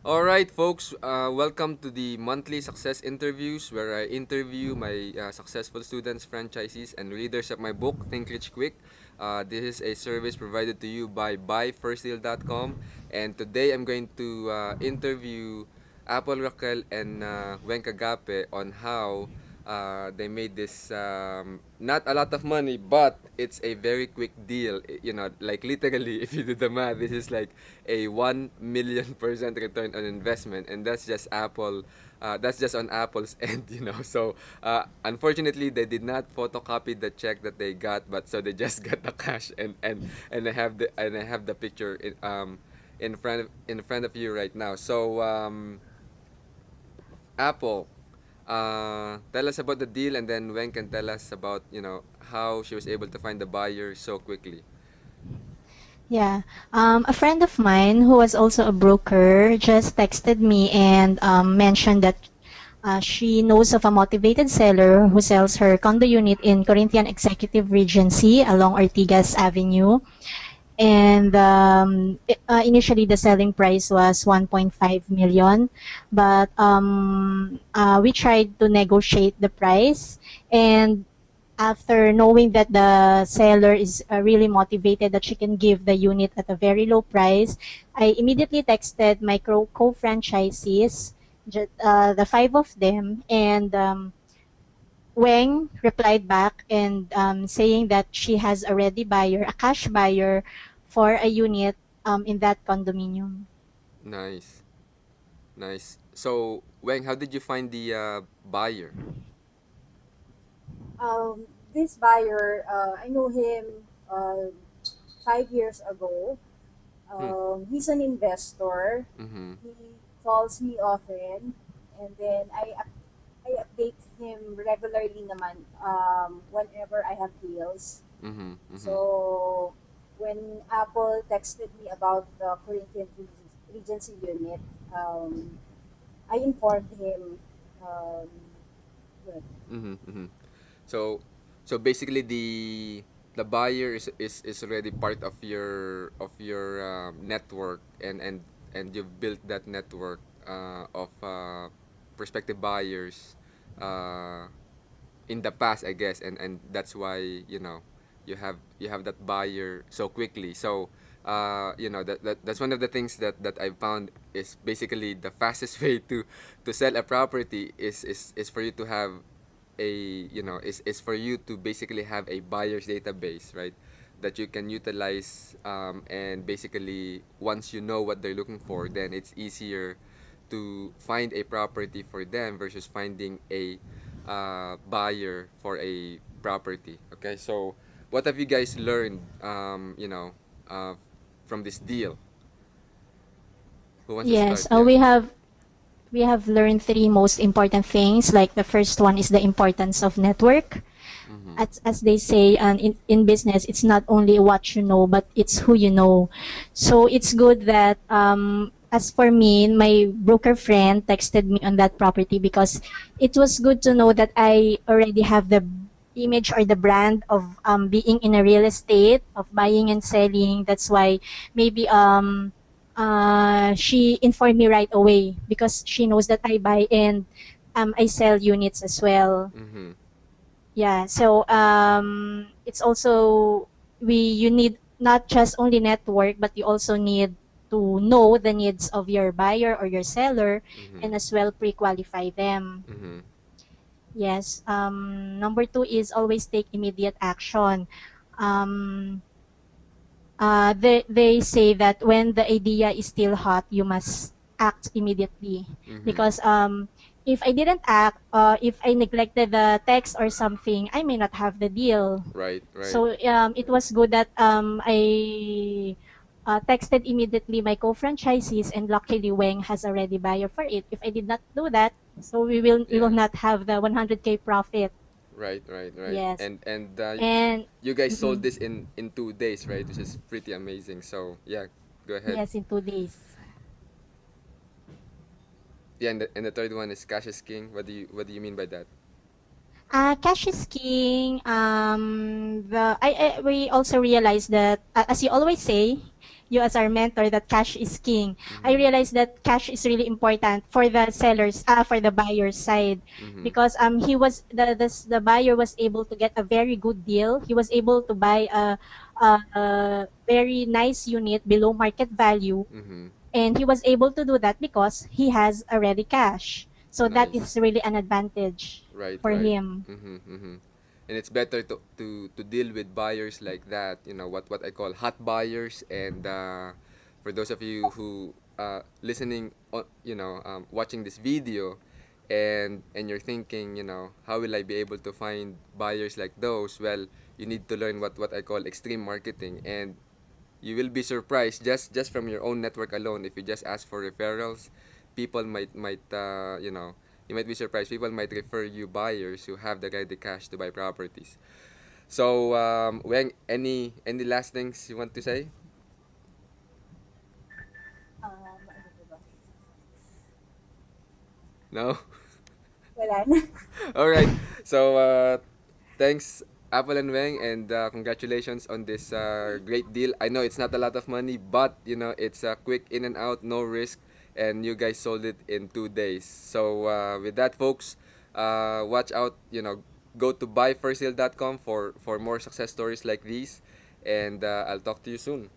All right, folks. Welcome to the monthly success interviews, where I interview my successful students, franchisees, and readers of my book, Think Rich Quick. This is a service provided to you by buyfirstdeal.com, and today I'm going to interview Apple Raquel and Wenka Gape on how they made this not a lot of money, but it's a very quick deal. You know, like literally, if you do the math, this is like a 1 million% return on investment, and that's just Apple. That's just on Apple's end, you know. So unfortunately, they did not photocopy the check that they got, but so they just got the cash, and I have the picture in front of you right now. So Apple, tell us about the deal, and then Wen can tell us about how she was able to find the buyer so quickly. Yeah. A friend of mine who was also a broker just texted me and mentioned that she knows of a motivated seller who sells her condo unit in Corinthian Executive Regency along Ortigas Avenue. And initially the selling price was 1.5 million, but we tried to negotiate the price, and after knowing that the seller is really motivated that she can give the unit at a very low price, I immediately texted my co-franchisees, the five of them, and Weng replied back and saying that she has already buyer, a cash buyer for a unit in that condominium. Nice, nice. So, Weng, how did you find the buyer? Um, this buyer, I know him 5 years ago. Hmm. He's an investor. Mm-hmm. He calls me often, and then I update him regularly naman whenever I have deals. Mm-hmm. Mm-hmm. So when Apple texted me about the Corinthian Regency unit, um, I informed him. Um, good. Mm-hmm. Mm-hmm. So, so basically the buyer is already part of your network, and you've built that network of prospective buyers uh, in the past, I guess, and that's why you have that buyer so quickly. So that's one of the things that I found is basically the fastest way to sell a property is for you to have is for you to basically have a buyer's database, right? That you can utilize, and basically once you know what they're looking for, then it's easier to find a property for them versus finding a buyer for a property. Okay, so what have you guys learned, from this deal? Who wants to start? Yes, Yeah. we have learned three most important things. Like the first one is the importance of network. Mm-hmm. As they say, and in business, it's not only what you know, but it's who you know. So it's good that, as for me, my broker friend texted me on that property because it was good to know that I already have the image or the brand of being in a real estate, of buying and selling. That's why maybe she informed me right away because she knows that I buy and I sell units as well. Mm-hmm. Yeah, so it's also you need not just only network, but you also need to know the needs of your buyer or your seller, Mm-hmm. and as well pre-qualify them. Mm-hmm. Yes. Number two is always take immediate action. Um, they say that when the idea is still hot, you must act immediately. Mm-hmm. Because if I didn't act, if I neglected the text or something, I may not have the deal. Right, right. So it was good that I texted immediately my co-franchisees, and luckily Weng has already buyer for it. If I did not do that, so we will Yeah. not have the 100K profit. Right, right, right. Yes. And And you guys sold mhm, this in 2 days, right? Which is pretty amazing. So yeah, go ahead. yes, in 2 days. Yeah, and the third one is cash is king. What do you mean by that? Cash is king. We also realize that, as you always say, you as our mentor that cash is king. I realized that cash is really important for the sellers, for the buyer's side, because the buyer was able to get a very good deal. He was able to buy a very nice unit below market value, Mm-hmm. and he was able to do that because he has a ready cash. So that Nice. is really an advantage Right, for right. him. Mm-hmm, mm-hmm. And it's better to deal with buyers like that, what I call hot buyers. And for those of you who listening, watching this video, and you're thinking, how will I be able to find buyers like those? Well, you need to learn what I call extreme marketing, and you will be surprised just from your own network alone. If you just ask for referrals, people might you might be surprised, people might refer you buyers who have the ready cash to buy properties. So Weng, any last things you want to say? Ano po ba? No. Wala na. All right. So thanks, Apple and Weng, and congratulations on this great deal. I know it's not a lot of money, but it's a quick in and out, no risk, and you guys sold it in 2 days. So with that, folks, watch out. Go to buyfirstsale.com for more success stories like these, and I'll talk to you soon.